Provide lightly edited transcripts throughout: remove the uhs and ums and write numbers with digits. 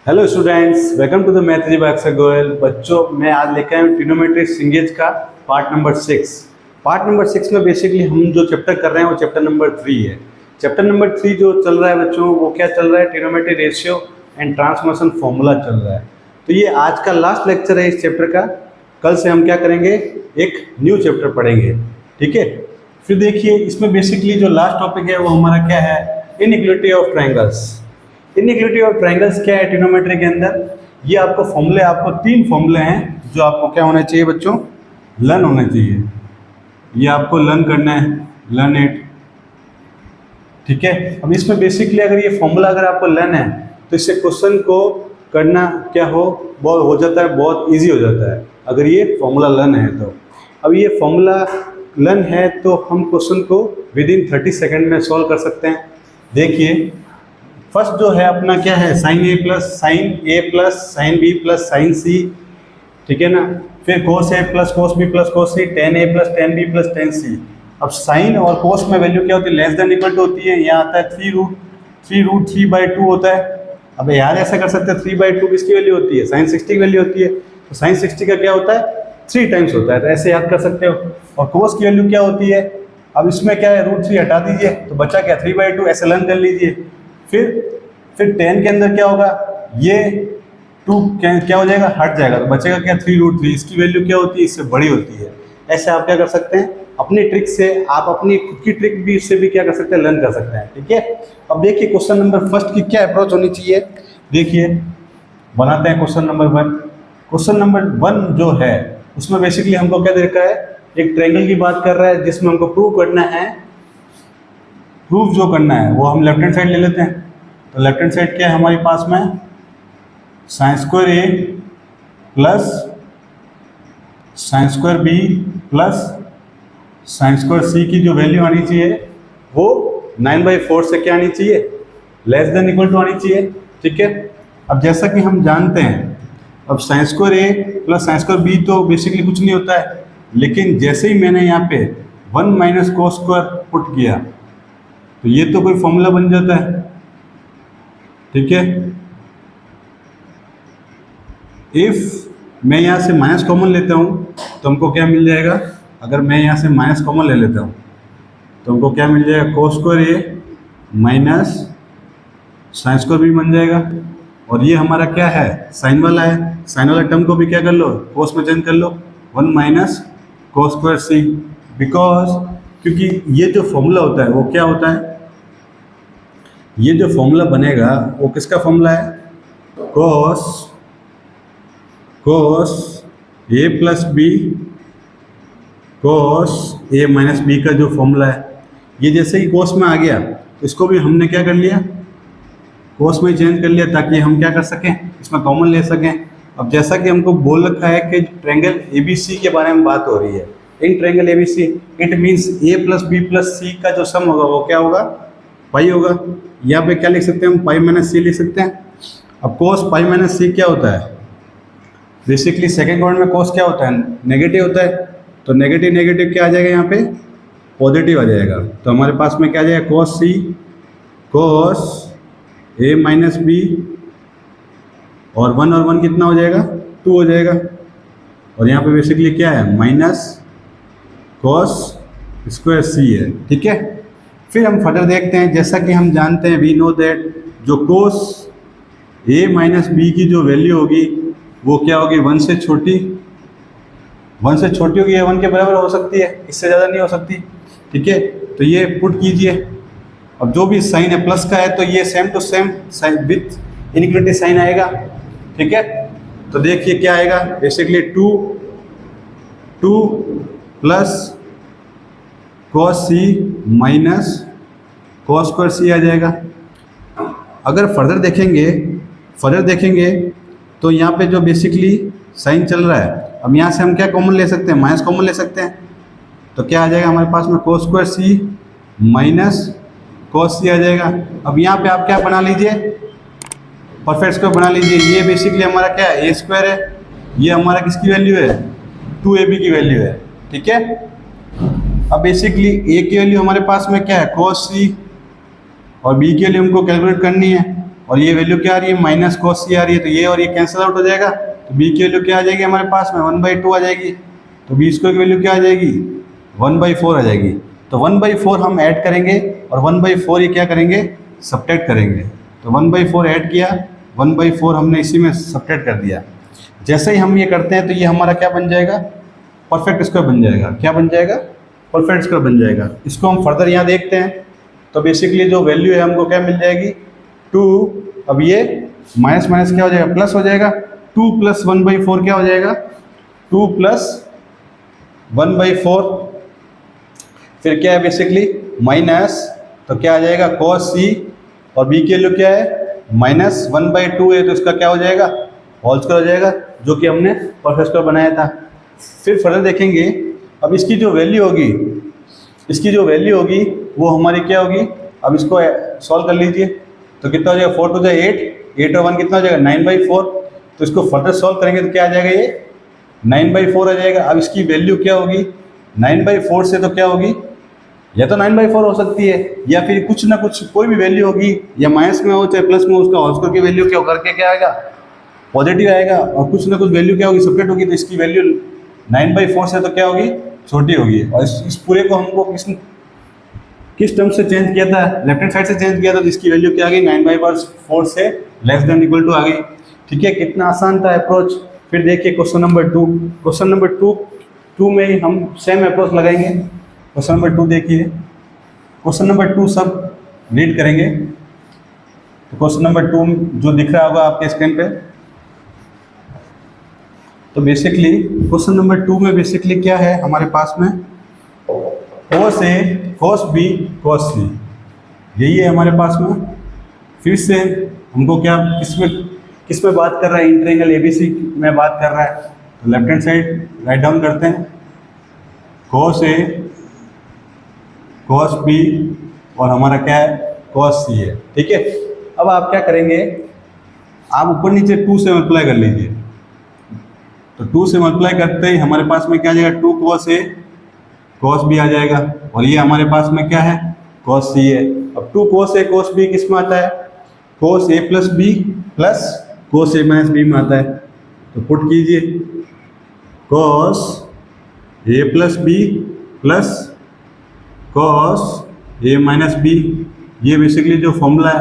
Hello students, welcome to the math by Akshar Goyal. बच्चों, मैं आज लेकर आया हूँ ट्रिग्नोमेट्री सिंगेज का पार्ट नंबर 6। पार्ट नंबर 6 में बेसिकली हम जो चैप्टर कर रहे हैं वो चैप्टर नंबर 3 है। चैप्टर नंबर 3 जो चल रहा है बच्चों, वो क्या चल रहा है? Trigonometry ratio and transformation formula चल रहा है। तो ये आज का लास्ट लेक्चर है इस चैप्टर का। कल से हम क्या करेंगे, एक न्यू चैप्टर पढ़ेंगे, ठीक है। फिर देखिए, इसमें बेसिकली जो लास्ट टॉपिक है वो हमारा क्या है? Inequality of triangles. Inequality of triangles क्या है ट्रिग्नोमेट्री के अंदर? ये आपको फॉर्मूले, आपको 3 फॉर्मूले हैं जो आपको क्या होना चाहिए बच्चों? लर्न होना चाहिए। ये आपको लर्न करना है, लर्न इट, ठीक है। अब इसमें बेसिकली अगर ये फॉर्मूला अगर आपको लर्न है तो इससे क्वेश्चन को करना क्या बहुत हो जाता है, बहुत ईजी हो जाता है अगर ये फॉर्मूला लर्न है तो। अब ये फॉर्मूला लर्न है तो हम क्वेश्चन को विद इन 30 सेकेंड में सॉल्व कर सकते हैं। देखिए, फर्स्ट जो है अपना क्या है? Sine A plus sine B plus sine C, ठीक है ना। फिर cos A plus cos B plus cos C, tan A plus tan B plus tan C. अब साइन और कोस में वैल्यू क्या होती है? लेस देन इक्वल टू होती है। यहाँ आता है 3√3/2 होता है। अब यार ऐसा कर सकते हैं, 3/2 किसकी वैल्यू होती है? साइन 60 की वैल्यू होती है। तो साइन 60 का क्या होता है? 3 टाइम्स होता है, तो ऐसे याद कर सकते हो। और कोस की वैल्यू क्या होती है? अब इसमें क्या है, √3 हटा दीजिए तो बचा क्या? 3/2, ऐसे लर्न कर लीजिए। फिर 10 के अंदर क्या होगा? ये 2 क्या हो जाएगा? हट जाएगा, तो बचेगा क्या? 3√3। इसकी वैल्यू क्या होती है? इससे बड़ी होती है। ऐसे आप क्या कर सकते हैं, अपनी ट्रिक से, आप अपनी खुद की ट्रिक भी इससे भी क्या कर सकते हैं? लर्न कर सकते हैं, ठीक है। अब देखिए, क्वेश्चन नंबर फर्स्ट की क्या अप्रोच होनी चाहिए। देखिए, बनाते हैं क्वेश्चन नंबर 1। क्वेश्चन नंबर 1 जो है उसमें बेसिकली हमको क्या दे रखा है? एक ट्रायंगल की बात कर रहा है जिसमें हमको प्रूव करना है। प्रूफ जो करना है वो हम लेफ्ट हैंड साइड ले लेते हैं। तो लेफ्ट हैंड साइड क्या है हमारे पास में? Sine square A plus sine square B plus sine square C की जो वैल्यू आनी चाहिए वो 9/4 से क्या आनी चाहिए? लेस देन इक्वल टू आनी चाहिए, ठीक है। अब जैसा कि हम जानते हैं, अब sign square A plus sine square B तो बेसिकली कुछ नहीं होता है, लेकिन जैसे ही मैंने यहाँ पे 1 माइनस कोस स्क्वायर पुट किया तो ये तो कोई फॉर्मूला बन जाता है, ठीक है। इफ मैं यहाँ से माइनस कॉमन लेता हूँ तो हमको क्या मिल जाएगा? अगर मैं यहाँ से माइनस कॉमन ले लेता हूँ तो हमको क्या मिल जाएगा? कोस स्क्वायर ए माइनस साइन स्क्वायर बी बन जाएगा। और ये हमारा क्या है? साइन वाला है। साइन वाला टर्म को भी क्या कर लो? कोस में चेंज कर लो, 1 minus cos square C. Because क्योंकि ये जो फॉर्मूला होता है वो क्या होता है? ये जो फॉर्मूला बनेगा वो किसका फॉर्मूला है? कोस A plus B cos A minus B का जो फॉर्मूला है। ये जैसे ही कोस में आ गया तो इसको भी हमने क्या कर लिया? कोस में चेंज कर लिया, ताकि हम क्या कर सकें? इसमें कॉमन ले सकें। अब जैसा कि हमको बोल रखा है कि ट्रायंगल ABC के बारे में बात हो रही है, in triangle ABC, it means A plus B plus C का जो सम होगा वो क्या होगा? पाई होगा। यहाँ पे क्या लिख सकते हैं हम? पाई माइनस सी लिख सकते हैं। अब कोस पाई माइनस सी क्या होता है? बेसिकली सेकेंड क्वाड्रेंट में कोस क्या होता है? नेगेटिव होता है। तो नेगेटिव नेगेटिव क्या आ जाएगा? यहाँ पे पॉजिटिव आ जाएगा। तो हमारे पास में क्या आ जाएगा? कोस सी कोस ए माइनस बी, और 1 और 1 कितना हो जाएगा? 2 हो जाएगा। और यहाँ पे बेसिकली क्या है? माइनस कोस स्क्वायर सी है, ठीक है। फिर हम फर्दर देखते हैं, जैसा कि हम जानते हैं, वी नो दैट जो कोस ए माइनस बी की जो वैल्यू होगी वो क्या होगी? 1 से छोटी। 1 से छोटी होगी या 1 के बराबर हो सकती है, इससे ज़्यादा नहीं हो सकती, ठीक है। तो ये पुट कीजिए। अब जो भी साइन है प्लस का है तो ये same to same sign with inequality sign आएगा, ठीक है। तो देखिए क्या आएगा? Basically 2 plus cos C minus cos square C आ जाएगा। अगर फर्दर देखेंगे तो यहाँ पे जो बेसिकली साइन चल रहा है, अब यहाँ से हम क्या कॉमन ले सकते हैं? माइनस कॉमन ले सकते हैं। तो क्या आ जाएगा हमारे पास में? कोस स्क्वायर सी माइनस कोस सी आ जाएगा। अब यहाँ पे आप क्या बना लीजिए? परफेक्ट स्क्वायर बना लीजिए। ये बेसिकली हमारा क्या है? ए स्क्वायर है। ये हमारा किसकी वैल्यू है? 2ab की वैल्यू है, ठीक है। अब बेसिकली ए की वैल्यू हमारे पास में क्या है? कोस सी, और बी की वैल्यू हमको कैलकुलेट करनी है। और ये वैल्यू क्या आ रही है, माइनस cos c आ रही है, तो ये और ये कैंसिल आउट हो जाएगा, तो b की वैल्यू क्या आ जाएगी हमारे पास में 1/2 आ जाएगी, तो b स्क्वायर की वैल्यू क्या आ जाएगी 1/4 आ जाएगी। तो 1/4 हम ऐड करेंगे और 1/4 ये क्या करेंगे, सब्ट्रैक्ट करेंगे, तो 1/4 ऐड किया, 1/4 हमने इसी में सब्ट्रैक्ट कर दिया। जैसे ही हम ये करते हैं तो ये हमारा क्या बन जाएगा, परफेक्ट स्क्वायर बन जाएगा। क्या बन जाएगा, परफेक्ट स्क्वायर बन जाएगा। इसको हम फर्दर यहाँ देखते हैं, तो बेसिकली जो वैल्यू है हमको क्या मिल जाएगी 2, अब ये माइनस माइनस क्या हो जाएगा, प्लस हो जाएगा, 2 + 1/4 क्या हो जाएगा, 2 + 1/4, फिर क्या है बेसिकली माइनस, तो क्या आ जाएगा cos c, और b की वैल्यू क्या है -1/2 है, तो इसका क्या हो जाएगा होल स्क्वायर हो जाएगा, जो कि हमने परफेक्ट स्क्वायर बनाया था। फिर फर्दर देखेंगे, अब इसकी जो वैल्यू होगी वो हमारी क्या होगी, अब इसको सॉल्व कर लीजिए, तो कितना हो जाएगा 4 to 8, 8 और 1 कितना हो जाएगा 9/4, तो इसको फर्दर सॉल्व करेंगे तो क्या आ जाएगा, ये 9/4 आ जाएगा। अब इसकी वैल्यू क्या होगी 9/4 से, तो क्या होगी, या तो 9/4 हो सकती है, या फिर कुछ ना कुछ कोई भी वैल्यू होगी, या माइनस में हो चाहे प्लस में हो, उसका होल स्क्वायर की वैल्यू क्या करके क्या आएगा, पॉजिटिव आएगा, और कुछ ना कुछ वैल्यू क्या होगी सेपरेट होगी, तो इसकी वैल्यू 9/4 से तो क्या होगी, छोटी होगी। और इस पूरे को हमको किस टर्म से चेंज किया था, लेफ्ट हैंड साइड से चेंज किया था, तो इसकी वैल्यू क्या आ गई 9/4 से लेस देन इक्वल टू आ गई। ठीक है, कितना आसान था अप्रोच। फिर देखिए क्वेश्चन नंबर 2, क्वेश्चन नंबर 2 में ही हम सेम अप्रोच लगाएंगे। क्वेश्चन नंबर 2 देखिए, क्वेश्चन नंबर 2 सब रीड करेंगे। तो क्वेश्चन नंबर 2 जो दिख रहा होगा आपके स्क्रीन पे, तो बेसिकली क्वेश्चन नंबर 2 में बेसिकली क्या है हमारे पास में, cos A cos B cos C, यही है हमारे पास में। फिर से हमको क्या किस में बात कर रहा है, इंट्रायंगल ABC में बात कर रहा है, तो left hand side write down करते हैं, cos A cos B और हमारा क्या है cos C है। ठीक है, अब आप क्या करेंगे, आप ऊपर नीचे 2 से मल्टीप्लाई कर लीजिए, तो 2 से मल्टीप्लाई करते ही हमारे पास में क्या आ जाएगा 2 cos A cos B आ जाएगा, और ये हमारे पास में क्या है cos C है। अब 2 cos A cos B किस में आता है, cos A + B plus cos A - B में आता है, तो पुट कीजिए cos A + B plus cos A - B, ये बेसिकली जो फॉर्मूला है।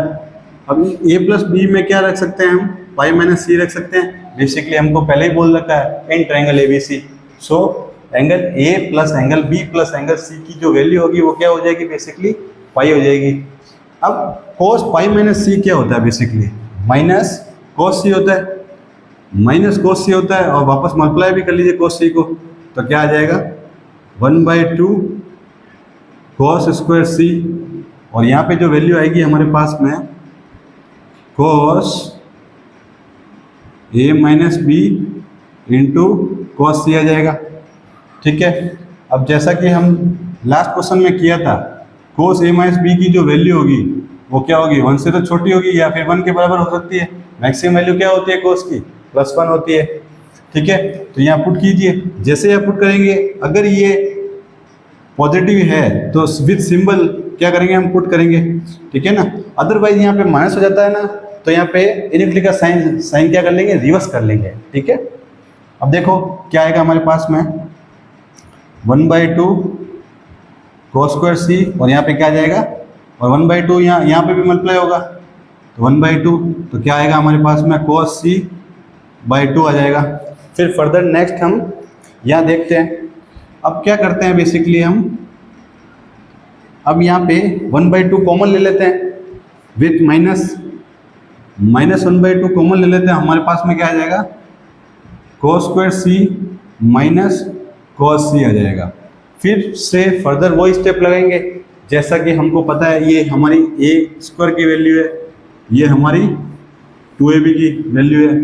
अब A + B में क्या रख सकते हैं हम, y - c रख सकते हैं। बेसिकली हमको पहले ही बोल रखा है in triangle ABC, so angle A + angle B + angle C की जो वैल्यू होगी वो क्या हो जाएगी, बेसिकली पाई हो जाएगी। अब cos π - c क्या होता है, बेसिकली माइनस cos c होता है, माइनस cos c होता है, और वापस मल्टीप्लाई भी कर लीजिए cos c को, तो क्या आ जाएगा 1/2 cos स्क्वायर c, और यहाँ पे जो वैल्यू आएगी हमारे पास में cos A - B into cos c आ जाएगा। ठीक है, अब जैसा कि हम लास्ट क्वेश्चन में किया था, cos A - B की जो वैल्यू होगी वो क्या होगी, 1 से तो छोटी होगी या फिर 1 के बराबर हो सकती है। मैक्सिमम वैल्यू क्या होती है cos की, +1 होती है। ठीक है, तो यहाँ पुट कीजिए, जैसे आप पुट करेंगे अगर ये पॉजिटिव है तो विद सिंबल क्या करेंगे, हम पुट करेंगे। ठीक है ना, अदरवाइज यहाँ पे माइनस हो जाता है ना, तो यहाँ पे इनइक्वलिटी का साइन क्या कर लेंगे, रिवर्स कर लेंगे। ठीक है, अब देखो क्या आएगा हमारे पास में 1/2 cos स्क्वायर c, और यहाँ पे क्या आ जाएगा, और 1/2 यहाँ पे भी मल्टीप्लाई होगा, तो 1/2, तो क्या आएगा हमारे पास में cos c/2 आ जाएगा। फिर फर्दर नेक्स्ट हम यहाँ देखते हैं। अब क्या करते हैं बेसिकली हम, अब यहाँ पे 1/2 कॉमन ले लेते हैं, विथ -1/2 कॉमन ले लेते हैं, हमारे पास में क्या आ जाएगा cos square c minus cos c आ जाएगा। फिर से फर्दर वही स्टेप लगाएंगे, जैसा कि हमको पता है ये हमारी a स्क्वायर की वैल्यू है, ये हमारी 2ab की वैल्यू है,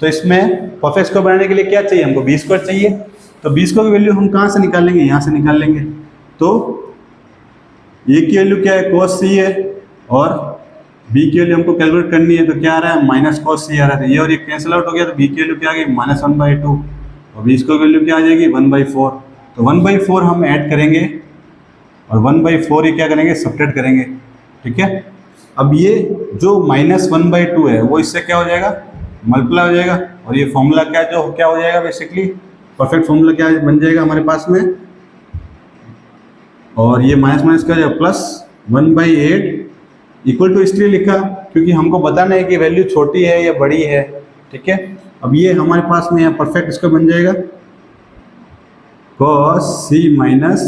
तो इसमें परफेक्ट स्क्वायर बनाने के लिए क्या चाहिए हमको, b स्क्वायर चाहिए। तो b स्क्वायर की वैल्यू हम कहाँ से निकाल लेंगे, यहाँ से निकाल लेंगे। तो a की वैल्यू क्या है cos c है, और b की वैल्यू हमको कैलकुलेट करनी है, तो क्या आ रहा है -cos c आ रहा है, ये और ये कैंसिल आउट हो गया, तो b की वैल्यू क्या आ गई -1/2, और b स्क्वायर की वैल्यू क्या आ जाएगी 1/4। तो 1/4 हम ऐड करेंगे और 1/4 ही क्या करेंगे, सब्ट्रैक्ट करेंगे। ठीक है, अब ये जो -1/2 है वो इससे क्या हो जाएगा, मल्टीप्लाई हो जाएगा, और ये फॉर्मूला क्या हो जाएगा बेसिकली, परफेक्ट फॉर्मूला क्या बन जाएगा हमारे पास में, और ये माइनस माइनस क्या हो जाएगा +1/8 इक्वल टू, इसलिए लिखा क्योंकि हमको बताना है कि वैल्यू छोटी है या बड़ी है, ठीक है। अब ये हमारे पास में यहाँ परफेक्ट इसका बन जाएगा cos c माइनस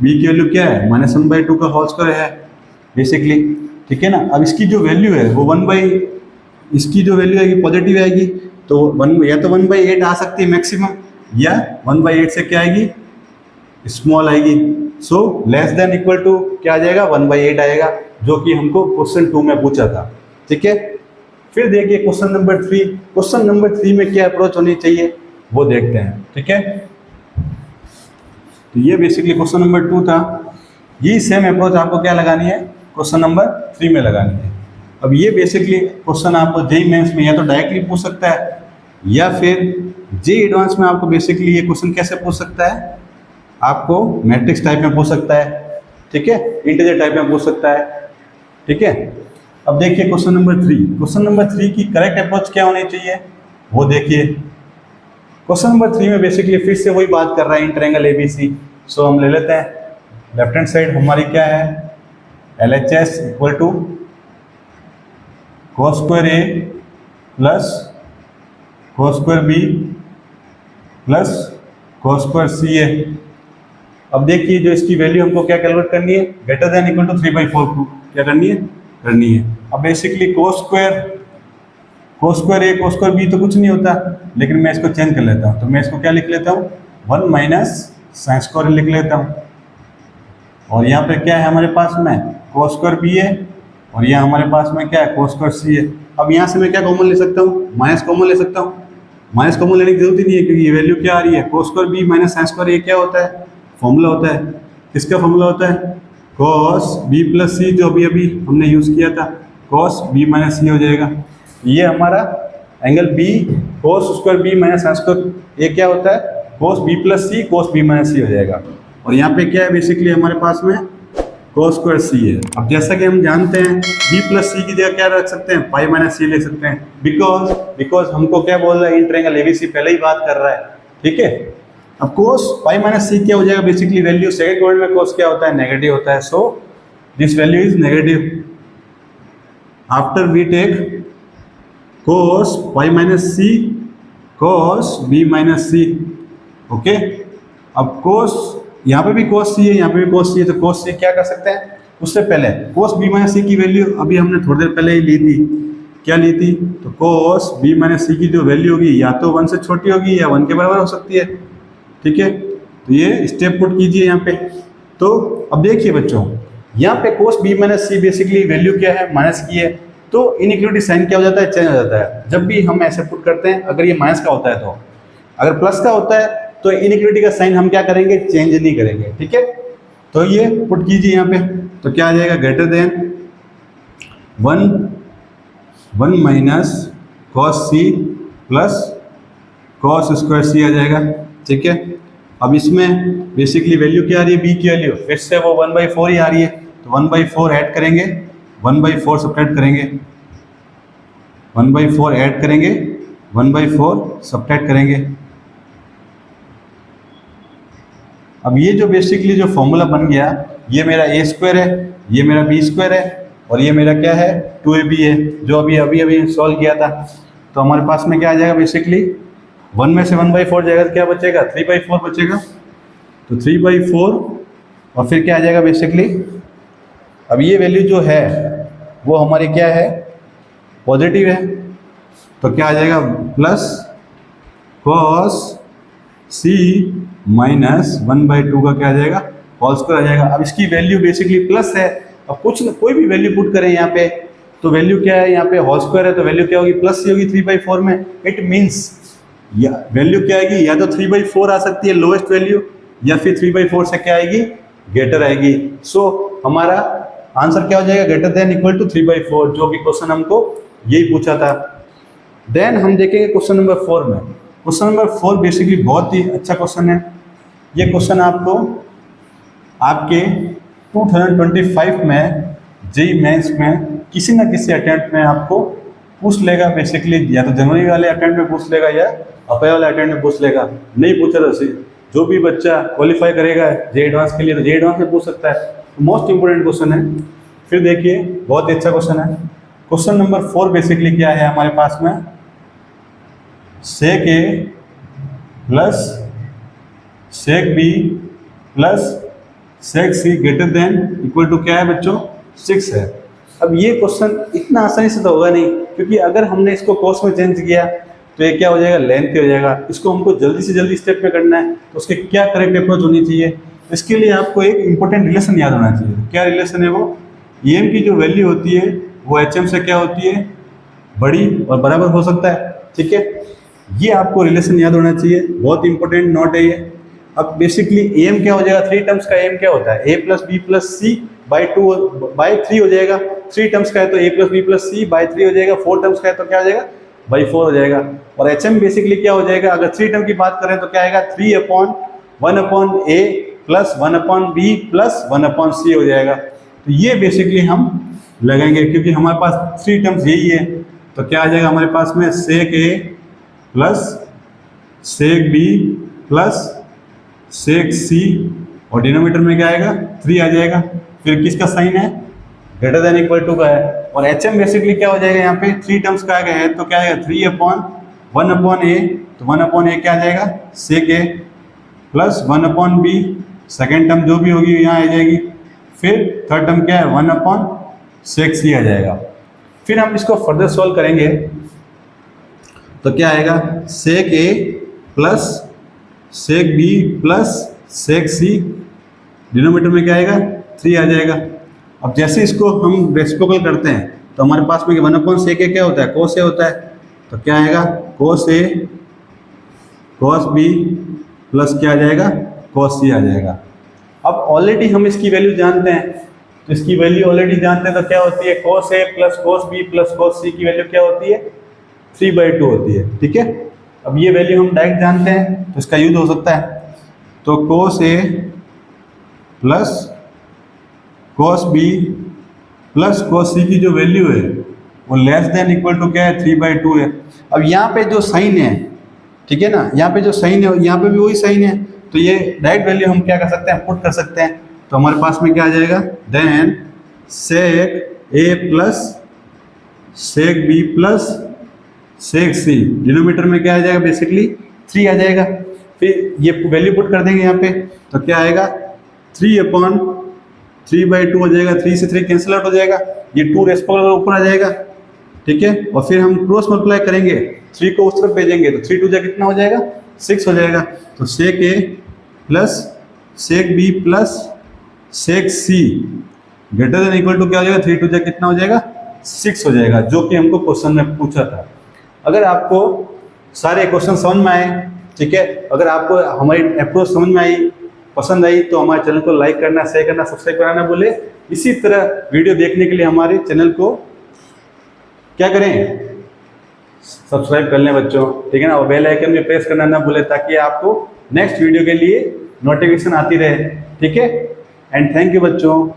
b की वैल्यू क्या है, -1/2 का होल स्क्वायर है बेसिकली, ठीक है ना। अब इसकी जो वैल्यू है वो इसकी जो वैल्यू आएगी पॉजिटिव आएगी, तो या तो 1/8 आ सकती है मैक्सिमम, या 1/8 से क्या आएगी, स्मॉल आएगी। So less than equal to क्या आ जाएगा, 1/8 आएगा, जो कि हमको क्वेश्चन 2 में पूछा था, ठीक है। फिर देखिए क्वेश्चन नंबर 3, क्वेश्चन नंबर 3 में क्या अप्रोच होनी चाहिए वो देखते हैं, ठीक है। तो ये बेसिकली क्वेश्चन नंबर 2 था, ये सेम अप्रोच आपको क्या लगानी है, क्वेश्चन नंबर 3 में लगानी है। अब ये बेसिकली क्वेश्चन आपको जेईई मेंस में या तो डायरेक्टली पूछ सकता है, या फिर जेईई एडवांस में आपको बेसिकली ये क्वेश्चन कैसे पूछ सकता है, आपको मैट्रिक्स टाइप में पूछ सकता है, ठीक है, इंटीजर टाइप में पूछ सकता है, ठीक है। अब देखिए क्वेश्चन नंबर 3, क्वेश्चन नंबर 3 की करेक्ट अप्रोच क्या होनी चाहिए वो देखिए। क्वेश्चन नंबर 3 में बेसिकली फिर से वही बात कर रहा है, इन ट्रायंगल एबीसी। सो हम ले लेते हैं, लेफ्ट हैंड साइड हमारी क्या है, LHS equal to cos square A plus cos square B plus cos square C है। अब देखिए जो इसकी वैल्यू हमको क्या कैलकुलेट करनी है, ग्रेटर देन इक्वल टू 3/4 को क्या करनी है। अब basically cos square A cos square B तो कुछ नहीं होता, लेकिन मैं इसको चेंज कर लेता हूँ, तो मैं इसको क्या लिख लेता हूँ, 1 माइनस साइन स्क्वायर लिख लेता हूँ, और यहाँ पे क्या है हमारे पास में cos स्क्वायर B है, और यहाँ हमारे पास में क्या है cos स्क्वायर C है। अब यहाँ से मैं क्या कॉमन ले सकता हूँ, माइनस कॉमन ले सकता हूँ। माइनस कॉमन लेने की जरूरत ही नहीं है, क्योंकि ये वैल्यू क्या आ रही है, cos square B minus sine square, ये क्या होता है, फॉर्मूला होता है। किसका फॉर्मूला होता है, cos B प्लस C, जो अभी हमने यूज़ किया था, cos B माइनस C हो जाएगा। ये हमारा angle B cos square B minus sine square, ये क्या होता है, cos B plus C cos B minus C हो जाएगा। और यहाँ पे क्या है बेसिकली हमारे पास में cos स्क्वायर C है। अब जैसा कि हम जानते हैं B प्लस C की जगह क्या रख सकते हैं, पाई माइनस C ले सकते हैं, बिकॉज हमको क्या बोल रहा है, इन ट्रायंगल एबीसी पहले ही बात कर रहा है, ठीक है। अब cos पाई माइनस C क्या हो जाएगा, बेसिकली वैल्यू सेकंड क्वाड्रेंट में cos क्या होता है, नेगेटिव होता है, so this value is negative. After we take cos pi minus C cos B minus C, okay. अब cos यहाँ पे भी cos C है, यहाँ पे भी cos C है, तो cos C क्या कर सकते हैं, उससे पहले cos B माइनस C की वैल्यू अभी हमने थोड़ी देर पहले ही ली थी, क्या ली थी, तो cos B माइनस C की जो वैल्यू होगी या तो 1 से छोटी होगी या 1 के बराबर हो सकती है, ठीक है। तो ये स्टेप पुट कीजिए यहाँ पे। तो अब देखिए बच्चों, यहाँ पे cos B minus C basically value क्या है, माइनस की है, तो इनइक्वालिटी साइन क्या हो जाता है, चेंज हो जाता है जब भी हम ऐसे पुट करते हैं। अगर ये माइनस का होता है तो, अगर प्लस का होता है तो इनइक्वालिटी का साइन हम क्या करेंगे, चेंज नहीं करेंगे, ठीक है। तो ये पुट कीजिए यहाँ पे, तो क्या आ जाएगा, greater than 1 minus cos C plus cos square C आ जाएगा, ठीक है। अब इसमें बेसिकली वैल्यू क्या आ रही है, B की वैल्यू फिर से वो 1/4 ही आ रही है, तो 1/4 ऐड करेंगे, 1/4 सब्ट्रैक्ट करेंगे, 1/4 ऐड करेंगे, 1/4 सब्ट्रैक्ट करेंगे। अब ये जो बेसिकली जो फॉर्मूला बन गया, ये मेरा a स्क्वायर है, ये मेरा b स्क्वायर है, और ये मेरा क्या है 2ab है, जो अभी सॉल्व किया था। तो हमारे पास में क्या आ जाएगा, बेसिकली 1 में से 1/4 जाएगा तो क्या बचेगा, 3/4 बचेगा। तो 3/4 और फिर क्या आ जाएगा बेसिकली, अब ये वैल्यू जो है वो हमारी क्या है, पॉजिटिव है, तो क्या आ जाएगा, प्लस cos C माइनस 1/2 का क्या आ जाएगा, होल स्क्वायर आ जाएगा। अब इसकी वैल्यू बेसिकली प्लस है, अब कोई भी वैल्यू पुट करें यहाँ पे, तो वैल्यू क्या है, यहाँ पे होल स्क्वायर है, तो वैल्यू क्या होगी, प्लस ही होगी 3/4 में। इट मीन्स वैल्यू क्या आएगी, या तो 3/4 आ सकती है लोएस्ट वैल्यू, या फिर 3/4 से क्या आएगी, ग्रेटर आएगी। सो हमारा आंसर क्या हो जाएगा, ग्रेटर देन इक्वल टू 3/4, जो भी क्वेश्चन हमको यही पूछा था। देन हम देखेंगे क्वेश्चन नंबर 4 में। क्वेश्चन नंबर 4 बेसिकली बहुत ही अच्छा क्वेश्चन है। ये क्वेश्चन आपको आपके 2025 में जेईई मेंस में किसी ना किसी अटेम्प्ट में आपको पूछ लेगा बेसिकली, या तो जनवरी वाले अटेम्प्ट में पूछ लेगा या अप्रैल वाले अटेम्प्ट में पूछ लेगा। नहीं पूछा तो जो भी बच्चा क्वालिफाई करेगा जे एडवांस के लिए तो जे एडवांस में पूछ सकता है। मोस्ट इंपोर्टेंट क्वेश्चन है। फिर देखिए बहुत ही अच्छा क्वेश्चन है। क्वेश्चन नंबर 4 बेसिकली क्या है हमारे पास में, sec A plus sec B plus sec C greater than equal to क्या है बच्चों, 6 है। अब ये क्वेश्चन इतना आसानी से तो होगा नहीं, क्योंकि अगर हमने इसको कोर्स में चेंज किया तो ये क्या हो जाएगा, लेंथ हो जाएगा। इसको हमको जल्दी से जल्दी स्टेप में करना है तो उसके क्या करेक्ट अप्रोच होनी चाहिए। इसके लिए आपको एक इंपॉर्टेंट रिलेशन याद होना चाहिए। क्या रिलेशन है वो, EM की जो वैल्यू होती है वो HM से क्या होती है, बड़ी और बराबर हो सकता है। ठीक है, ये आपको रिलेशन याद होना चाहिए, बहुत इंपॉर्टेंट नोट है ये। अब बेसिकली AM क्या हो जाएगा, 3 टर्म्स का AM क्या होता है, A plus B plus C by 3 हो जाएगा। 3 टर्म्स का है तो A plus B plus C by 3 हो जाएगा। 4 टर्म्स का है तो क्या हो जाएगा, बाई 4 हो जाएगा। और HM बेसिकली क्या हो जाएगा, अगर 3 टर्म की बात करें तो क्या आएगा, 3/1/A plus 1/B plus 1/C हो जाएगा। तो ये बेसिकली हम लगाएंगे क्योंकि हमारे पास 3 टर्म्स यही है। तो क्या आ जाएगा हमारे पास में, sec A plus sec B plus sec C और डिनोमीटर में क्या आएगा, 3 आ जाएगा। फिर किसका साइन है, ग्रेटर देन इक्वल टू का है। और HM बेसिकली क्या हो जाएगा, यहाँ पे 3 टर्म्स का आएगा है तो क्या आएगा, 3/1/A तो 1/A क्या आ जाएगा, सेक A plus 1/B, second term जो भी होगी यहाँ आ जाएगी। फिर थर्ड टर्म क्या है, 1/सेक C आ जाएगा। फिर हम इसको फर्दर सॉल्व करेंगे तो क्या आएगा, sec A plus sec B plus sec C, denominator में क्या आएगा, 3 आ जाएगा। अब जैसे इसको हम रेसिप्रोकल करते हैं तो हमारे पास में 1/सेक A क्या होता है, कोस A होता है। तो क्या आएगा, कोस A कोस B प्लस क्या आ जाएगा, कोस C आ जाएगा। अब ऑलरेडी हम इसकी वैल्यू जानते हैं, तो इसकी वैल्यू ऑलरेडी जानते हैं तो क्या होती है, कोस A plus cos B plus cos C की वैल्यू क्या होती है, 3/2 होती है। ठीक है, अब ये वैल्यू हम डायरेक्ट जानते हैं तो इसका यूज हो सकता है। तो कोस A plus cos B plus cos C की जो वैल्यू है वो लेस देन इक्वल टू क्या है, 3/2 है। अब यहाँ पे जो साइन है, ठीक है ना, यहाँ पे जो साइन है यहाँ पे भी वही साइन है, तो ये डायरेक्ट वैल्यू हम क्या कर सकते हैं, पुट कर सकते हैं। तो हमारे पास में क्या आ जाएगा, then sec A plus sec B plus sec C, denominator में क्या आ जाएगा, बेसिकली 3 आ जाएगा। फिर ये वैल्यू पुट कर देंगे यहाँ पे तो क्या आएगा, 3/3/2 हो जाएगा। 3 से 3 कैंसिल आउट हो जाएगा, ये 2 रेसिप्रोकल ऊपर आ जाएगा। ठीक है, और फिर हम क्रॉस मल्टीप्लाई करेंगे, 3 को उस तरफ भेजेंगे तो 3 2 कितना हो जाएगा, 6 हो जाएगा। तो sec A plus sec B plus sec C greater than equal to क्या हो जाएगा, 3 2 कितना हो जाएगा, 6 हो जाएगा, जो कि हमको क्वेश्चन में पूछा था। अगर आपको सारे क्वेश्चन समझ में आए, ठीक है, अगर आपको हमारी अप्रोच समझ में आई, पसंद आई, तो हमारे चैनल को लाइक करना, शेयर करना, सब्सक्राइब करना भूले। इसी तरह वीडियो देखने के लिए हमारे चैनल को क्या करें, सब्सक्राइब कर लें बच्चों, ठीक है ना, और बेल आइकन भी प्रेस करना ना भूले ताकि आपको नेक्स्ट वीडियो के लिए नोटिफिकेशन आती रहे। ठीक है, एंड थैंक यू बच्चों।